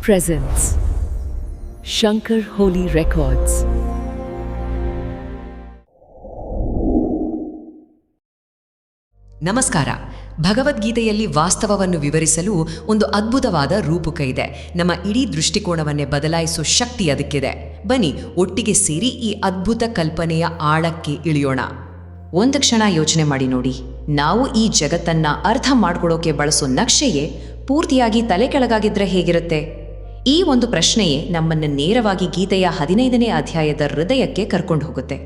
presents Shankar Holy Records. ನಮಸ್ಕಾರ. ಭಗವದ್ಗೀತೆಯಲ್ಲಿ ವಾಸ್ತವವನ್ನು ವಿವರಿಸಲು ಒಂದು ಅದ್ಭುತವಾದ ರೂಪಕ ಇದೆ. ನಮ್ಮ ಇಡೀ ದೃಷ್ಟಿಕೋನವನ್ನೇ ಬದಲಾಯಿಸೋ ಶಕ್ತಿ ಅದಕ್ಕಿದೆ. ಬನ್ನಿ ಒಟ್ಟಿಗೆ ಸೇರಿ ಈ ಅದ್ಭುತ ಕಲ್ಪನೆಯ ಆಳಕ್ಕೆ ಇಳಿಯೋಣ. ಒಂದು ಕ್ಷಣ ಯೋಚನೆ ಮಾಡಿ ನೋಡಿ. ನಾವು ಈ ಜಗತ್ತನ್ನ ಅರ್ಥ ಮಾಡ್ಕೊಳ್ಳೋಕೆ ಬಳಸೋ ನಕ್ಷೆಯೇ ಪೂರ್ತಿಯಾಗಿ ತಲೆ ಕೆಳಗಾಗಿದ್ರೆ ಹೇಗಿರುತ್ತೆ? ಈ ಒಂದು ಪ್ರಶ್ನೆಯೇ ನಮ್ಮನ್ನು ನೇರವಾಗಿ ಗೀತೆಯ 15ನೇ ಅಧ್ಯಾಯದ ಹೃದಯಕ್ಕೆ ಕರ್ಕೊಂಡು ಹೋಗುತ್ತೆ.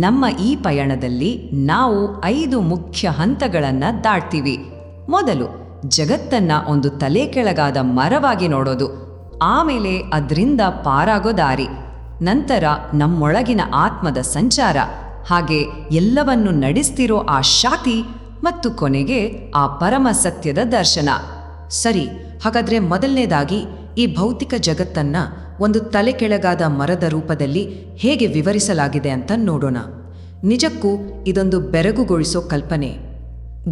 ನಮ್ಮ ಈ ಪಯಣದಲ್ಲಿ ನಾವು 5 ಮುಖ್ಯ ಹಂತಗಳನ್ನು ದಾಟ್ತೀವಿ. ಮೊದಲು ಜಗತ್ತನ್ನ ಒಂದು ತಲೆ ಕೆಳಗಾದ ಮರವಾಗಿ ನೋಡೋದು, ಆಮೇಲೆ ಅದರಿಂದ ಪಾರಾಗೋ ದಾರಿ, ನಂತರ ನಮ್ಮೊಳಗಿನ ಆತ್ಮದ ಸಂಚಾರ, ಹಾಗೆ ಎಲ್ಲವನ್ನು ನಡೆಸ್ತಿರೋ ಆ ಶಾತಿ, ಮತ್ತು ಕೊನೆಗೆ ಆ ಪರಮ ಸತ್ಯದ ದರ್ಶನ. ಸರಿ, ಹಾಗಾದ್ರೆ ಮೊದಲನೇದಾಗಿ ಈ ಭೌತಿಕ ಜಗತ್ತನ್ನ ಒಂದು ತಲೆ ಕೆಳಗಾದ ಮರದ ರೂಪದಲ್ಲಿ ಹೇಗೆ ವಿವರಿಸಲಾಗಿದೆ ಅಂತ ನೋಡೋಣ. ನಿಜಕ್ಕೂ ಇದೊಂದು ಬೆರಗುಗೊಳಿಸೋ ಕಲ್ಪನೆ.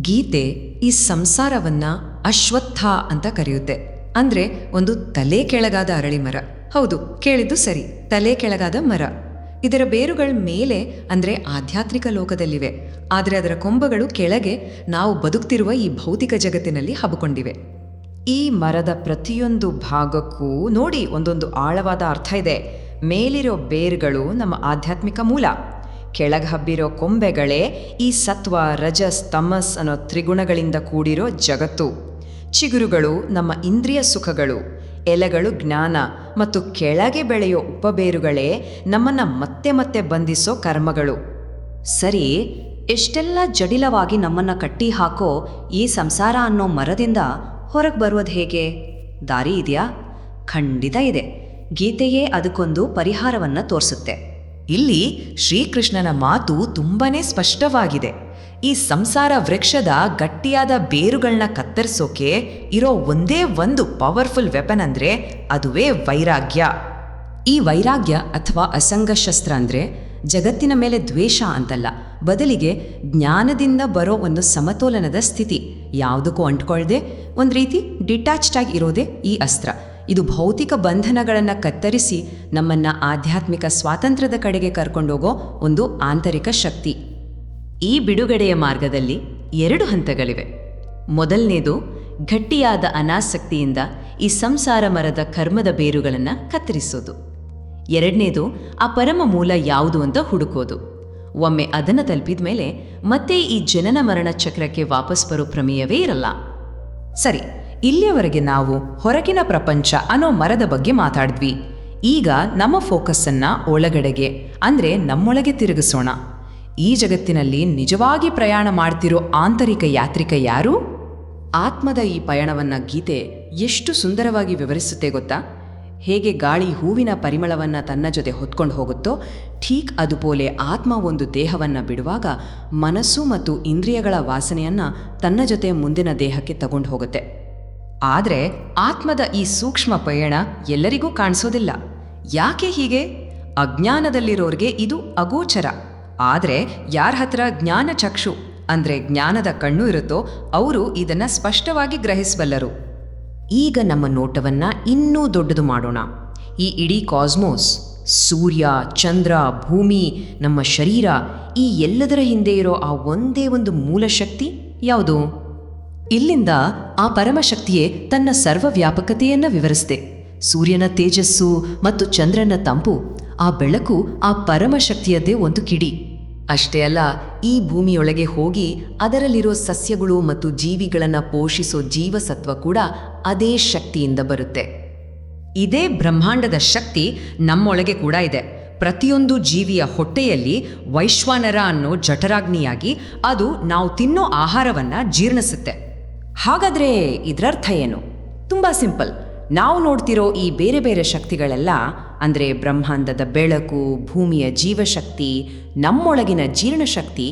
ಗೀತೆ ಈ ಸಂಸಾರವನ್ನ ಅಶ್ವತ್ಥ ಅಂತ ಕರೆಯುತ್ತೆ. ಅಂದ್ರೆ ಒಂದು ತಲೆ ಕೆಳಗಾದ ಅರಳಿ ಮರ. ಹೌದು, ಕೇಳಿದ್ದು ಸರಿ, ತಲೆ ಕೆಳಗಾದ ಮರ. ಇದರ ಬೇರುಗಳ ಮೇಲೆ ಅಂದ್ರೆ ಆಧ್ಯಾತ್ಮಿಕ ಲೋಕದಲ್ಲಿವೆ, ಆದರೆ ಅದರ ಕೊಂಬಗಳು ಕೆಳಗೆ ನಾವು ಬದುಕ್ತಿರುವ ಈ ಭೌತಿಕ ಜಗತ್ತಿನಲ್ಲಿ ಹಬ್ಕೊಂಡಿವೆ. ಈ ಮರದ ಪ್ರತಿಯೊಂದು ಭಾಗಕ್ಕೂ ನೋಡಿ ಒಂದೊಂದು ಆಳವಾದ ಅರ್ಥ ಇದೆ. ಮೇಲಿರೋ ಬೇರುಗಳು ನಮ್ಮ ಆಧ್ಯಾತ್ಮಿಕ ಮೂಲ, ಕೆಳಗೆ ಹಬ್ಬಿರೋ ಕೊಂಬೆಗಳೇ ಈ ಸತ್ವ, ರಜಸ್, ತಮಸ್ ಅನ್ನೋ ತ್ರಿಗುಣಗಳಿಂದ ಕೂಡಿರೋ ಜಗತ್ತು. ಚಿಗುರುಗಳು ನಮ್ಮ ಇಂದ್ರಿಯ ಸುಖಗಳು, ಎಲೆಗಳು ಜ್ಞಾನ, ಮತ್ತು ಕೆಳಗೆ ಬೆಳೆಯೋ ಉಪಬೇರುಗಳೇ ನಮ್ಮನ್ನ ಮತ್ತೆ ಮತ್ತೆ ಬಂಧಿಸೋ ಕರ್ಮಗಳು. ಸರಿ, ಎಷ್ಟೆಲ್ಲ ಜಟಿಲವಾಗಿ ನಮ್ಮನ್ನ ಕಟ್ಟಿ ಹಾಕೋ ಈ ಸಂಸಾರ ಅನ್ನೋ ಮರದಿಂದ ಹೊರಗೆ ಬರುವುದು ಹೇಗೆ? ದಾರಿ ಇದೆಯಾ? ಖಂಡಿತ ಇದೆ. ಗೀತೆಯೇ ಅದಕ್ಕೊಂದು ಪರಿಹಾರವನ್ನು ತೋರಿಸುತ್ತೆ. ಇಲ್ಲಿ ಶ್ರೀಕೃಷ್ಣನ ಮಾತು ತುಂಬಾನೇ ಸ್ಪಷ್ಟವಾಗಿದೆ. ಈ ಸಂಸಾರ ವೃಕ್ಷದ ಗಟ್ಟಿಯಾದ ಬೇರುಗಳನ್ನ ಕತ್ತರಿಸೋಕೆ ಇರೋ ಒಂದೇ ಒಂದು ಪವರ್ಫುಲ್ ವೆಪನ್ ಅಂದ್ರೆ ಅದುವೇ ವೈರಾಗ್ಯ. ಈ ವೈರಾಗ್ಯ ಅಥವಾ ಅಸಂಗ ಶಸ್ತ್ರ ಅಂದ್ರೆ ಜಗತ್ತಿನ ಮೇಲೆ ದ್ವೇಷ ಅಂತಲ್ಲ, ಬದಲಿಗೆ ಜ್ಞಾನದಿಂದ ಬರೋ ಒಂದು ಸಮತೋಲನದ ಸ್ಥಿತಿ. ಯಾವುದಕ್ಕೂ ಅಂಟ್ಕೊಳ್ದೆ ಒಂದು ರೀತಿ ಡಿಟ್ಯಾಚ್ಡ್ ಆಗಿ ಇರೋದೇ ಈ ಅಸ್ತ್ರ. ಇದು ಭೌತಿಕ ಬಂಧನಗಳನ್ನು ಕತ್ತರಿಸಿ ನಮ್ಮನ್ನ ಆಧ್ಯಾತ್ಮಿಕ ಸ್ವಾತಂತ್ರ್ಯದ ಕಡೆಗೆ ಕರ್ಕೊಂಡೋಗೋ ಒಂದು ಆಂತರಿಕ ಶಕ್ತಿ. ಈ ಬಿಡುಗಡೆಯ ಮಾರ್ಗದಲ್ಲಿ 2 ಹಂತಗಳಿವೆ. ಮೊದಲನೇದು ಗಟ್ಟಿಯಾದ ಅನಾಸಕ್ತಿಯಿಂದ ಈ ಸಂಸಾರ ಮರದ ಕರ್ಮದ ಬೇರುಗಳನ್ನು ಕತ್ತರಿಸೋದು. ಎರಡನೇದು ಆ ಪರಮ ಮೂಲ ಯಾವುದು ಅಂತ ಹುಡುಕೋದು. ಒಮ್ಮೆ ಅದನ್ನು ತಲುಪಿದ ಮೇಲೆ ಮತ್ತೆ ಈ ಜನನ ಮರಣ ಚಕ್ರಕ್ಕೆ ವಾಪಸ್ ಬರೋ ಪ್ರಮೇಯವೇ ಇರಲ್ಲ. ಸರಿ, ಇಲ್ಲಿಯವರೆಗೆ ನಾವು ಹೊರಗಿನ ಪ್ರಪಂಚ ಅನ್ನೋ ಮರದ ಬಗ್ಗೆ ಮಾತಾಡಿದ್ವಿ. ಈಗ ನಮ್ಮ ಫೋಕಸ್ಸನ್ನ ಒಳಗಡೆಗೆ ಅಂದ್ರೆ ನಮ್ಮೊಳಗೆ ತಿರುಗಿಸೋಣ. ಈ ಜಗತ್ತಿನಲ್ಲಿ ನಿಜವಾಗಿ ಪ್ರಯಾಣ ಮಾಡ್ತಿರೋ ಆಂತರಿಕ ಯಾತ್ರಿಕ ಯಾರು? ಆತ್ಮದ ಈ ಪಯಣವನ್ನ ಗೀತೆ ಎಷ್ಟು ಸುಂದರವಾಗಿ ವಿವರಿಸುತ್ತೆ ಗೊತ್ತಾ? ಹೇಗೆ ಗಾಳಿ ಹೂವಿನ ಪರಿಮಳವನ್ನು ತನ್ನ ಜೊತೆ ಹೊತ್ಕೊಂಡು ಹೋಗುತ್ತೋ, ಠೀಕ್ ಅದುಪೋಲೆ ಆತ್ಮ ಒಂದು ದೇಹವನ್ನು ಬಿಡುವಾಗ ಮನಸ್ಸು ಮತ್ತು ಇಂದ್ರಿಯಗಳ ವಾಸನೆಯನ್ನು ತನ್ನ ಜೊತೆ ಮುಂದಿನ ದೇಹಕ್ಕೆ ತಗೊಂಡು ಹೋಗುತ್ತೆ. ಆದರೆ ಆತ್ಮದ ಈ ಸೂಕ್ಷ್ಮ ಪಯಣ ಎಲ್ಲರಿಗೂ ಕಾಣಿಸೋದಿಲ್ಲ. ಯಾಕೆ ಹೀಗೆ? ಅಜ್ಞಾನದಲ್ಲಿರೋರಿಗೆ ಇದು ಅಗೋಚರ. ಆದರೆ ಯಾರ ಹತ್ರ ಜ್ಞಾನ ಚಕ್ಷು ಅಂದರೆ ಜ್ಞಾನದ ಕಣ್ಣು ಇರುತ್ತೋ ಅವರು ಇದನ್ನು ಸ್ಪಷ್ಟವಾಗಿ ಗ್ರಹಿಸಬಲ್ಲರು. ಈಗ ನಮ್ಮ ನೋಟವನ್ನು ಇನ್ನೂ ದೊಡ್ಡದು ಮಾಡೋಣ. ಈ ಇಡೀ ಕಾಸ್ಮೋಸ್, ಸೂರ್ಯ, ಚಂದ್ರ, ಭೂಮಿ, ನಮ್ಮ ಶರೀರ, ಈ ಎಲ್ಲದರ ಹಿಂದೆ ಇರೋ ಆ ಒಂದೇ ಒಂದು ಮೂಲ ಶಕ್ತಿ ಯಾವುದು? ಇಲ್ಲಿಂದ ಆ ಪರಮಶಕ್ತಿಯೇ ತನ್ನ ಸರ್ವವ್ಯಾಪಕತೆಯನ್ನು ವಿವರಿಸಿದೆ. ಸೂರ್ಯನ ತೇಜಸ್ಸು ಮತ್ತು ಚಂದ್ರನ ತಂಪು, ಆ ಬೆಳಕು ಆ ಪರಮಶಕ್ತಿಯದ್ದೇ ಒಂದು ಕಿಡಿ. ಅಷ್ಟೇ ಅಲ್ಲ, ಈ ಭೂಮಿಯೊಳಗೆ ಹೋಗಿ ಅದರಲ್ಲಿರೋ ಸಸ್ಯಗಳು ಮತ್ತು ಜೀವಿಗಳನ್ನು ಪೋಷಿಸೋ ಜೀವಸತ್ವ ಕೂಡ ಅದೇ ಶಕ್ತಿಯಿಂದ ಬರುತ್ತೆ. ಇದೇ ಬ್ರಹ್ಮಾಂಡದ ಶಕ್ತಿ ನಮ್ಮೊಳಗೆ ಕೂಡ ಇದೆ. ಪ್ರತಿಯೊಂದು ಜೀವಿಯ ಹೊಟ್ಟೆಯಲ್ಲಿ ವೈಶ್ವಾನರ ಅನ್ನೋ ಜಠರಾಗ್ನಿಯಾಗಿ ಅದು ನಾವು ತಿನ್ನೋ ಆಹಾರವನ್ನು ಜೀರ್ಣಿಸುತ್ತೆ. ಹಾಗಾದ್ರೆ ಇದರರ್ಥ ಏನು? ತುಂಬ ಸಿಂಪಲ್. ನಾವು ನೋಡ್ತಿರೋ ಈ ಬೇರೆ ಬೇರೆ ಶಕ್ತಿಗಳೆಲ್ಲ ಅಂದರೆ ಬ್ರಹ್ಮಾಂಡದ ಬೆಳಕು, ಭೂಮಿಯ ಜೀವಶಕ್ತಿ, ನಮ್ಮೊಳಗಿನ ಜೀರ್ಣಶಕ್ತಿ,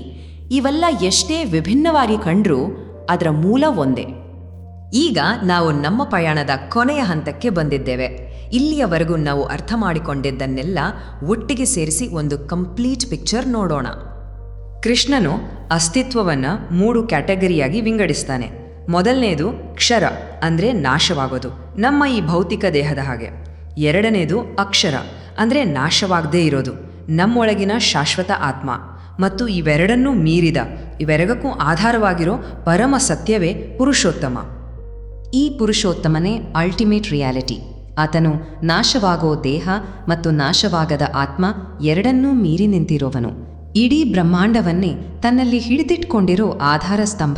ಇವೆಲ್ಲ ಎಷ್ಟೇ ವಿಭಿನ್ನವಾಗಿ ಕಂಡ್ರೂ ಅದರ ಮೂಲ ಒಂದೇ. ಈಗ ನಾವು ನಮ್ಮ ಪ್ರಯಾಣದ ಕೊನೆಯ ಹಂತಕ್ಕೆ ಬಂದಿದ್ದೇವೆ. ಇಲ್ಲಿಯವರೆಗೂ ನಾವು ಅರ್ಥ ಮಾಡಿಕೊಂಡಿದ್ದನ್ನೆಲ್ಲ ಒಟ್ಟಿಗೆ ಸೇರಿಸಿ ಒಂದು ಕಂಪ್ಲೀಟ್ ಪಿಕ್ಚರ್ ನೋಡೋಣ. ಕೃಷ್ಣನು ಅಸ್ತಿತ್ವವನ್ನು 3 ಕ್ಯಾಟಗರಿಯಾಗಿ ವಿಂಗಡಿಸ್ತಾನೆ. ಮೊದಲನೇದು ಕ್ಷರ ಅಂದರೆ ನಾಶವಾಗೋದು, ನಮ್ಮ ಈ ಭೌತಿಕ ದೇಹದ ಹಾಗೆ. ಎರಡನೇದು ಅಕ್ಷರ ಅಂದರೆ ನಾಶವಾಗದೇ ಇರೋದು, ನಮ್ಮೊಳಗಿನ ಶಾಶ್ವತ ಆತ್ಮ. ಮತ್ತು ಇವೆರಡನ್ನೂ ಮೀರಿದ, ಇವೆರಗಕ್ಕೂ ಆಧಾರವಾಗಿರೋ ಪರಮ ಸತ್ಯವೇ ಪುರುಷೋತ್ತಮ. ಈ ಪುರುಷೋತ್ತಮನೇ ಅಲ್ಟಿಮೇಟ್ ರಿಯಾಲಿಟಿ. ಆತನು ನಾಶವಾಗೋ ದೇಹ ಮತ್ತು ನಾಶವಾಗದ ಆತ್ಮ ಎರಡನ್ನೂ ಮೀರಿ ನಿಂತಿರೋವನು. ಇಡೀ ಬ್ರಹ್ಮಾಂಡವನ್ನೇ ತನ್ನಲ್ಲಿ ಹಿಡಿದಿಟ್ಕೊಂಡಿರೋ ಆಧಾರ ಸ್ತಂಭ.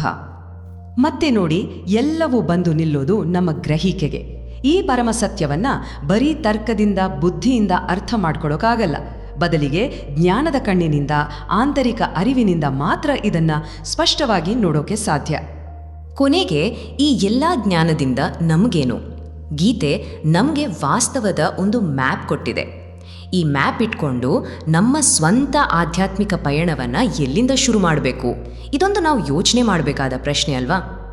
ಮತ್ತೆ ನೋಡಿ, ಎಲ್ಲವೂ ಬಂದು ನಿಲ್ಲೋದು ನಮ್ಮ ಗ್ರಹಿಕೆಗೆ. ಈ ಪರಮ ಸತ್ಯವನ್ನ ಬರೀ ತರ್ಕದಿಂದ ಬುದ್ಧಿಯಿಂದ ಅರ್ಥ ಮಾಡ್ಕೊಳ್ಳೋಕ್ಕಾಗಲ್ಲ. ಬದಲಿಗೆ ಜ್ಞಾನದ ಕಣ್ಣಿನಿಂದ, ಆಂತರಿಕ ಅರಿವಿನಿಂದ ಮಾತ್ರ ಇದನ್ನ ಸ್ಪಷ್ಟವಾಗಿ ನೋಡೋಕೆ ಸಾಧ್ಯ. ಕೊನೆಗೆ ಈ ಎಲ್ಲ ಜ್ಞಾನದಿಂದ ನಮಗೇನು? ಗೀತೆ ನಮಗೆ ವಾಸ್ತವದ ಒಂದು ಮ್ಯಾಪ್ ಕೊಟ್ಟಿದೆ. ಈ ಮ್ಯಾಪ್ ಇಟ್ಕೊಂಡು ನಮ್ಮ ಸ್ವಂತ ಆಧ್ಯಾತ್ಮಿಕ ಪಯಣವನ್ನು ಎಲ್ಲಿಂದ ಶುರು ಮಾಡಬೇಕು? ಇದೊಂದು ನಾವು ಯೋಚನೆ ಮಾಡಬೇಕಾದ ಪ್ರಶ್ನೆ ಅಲ್ವಾ?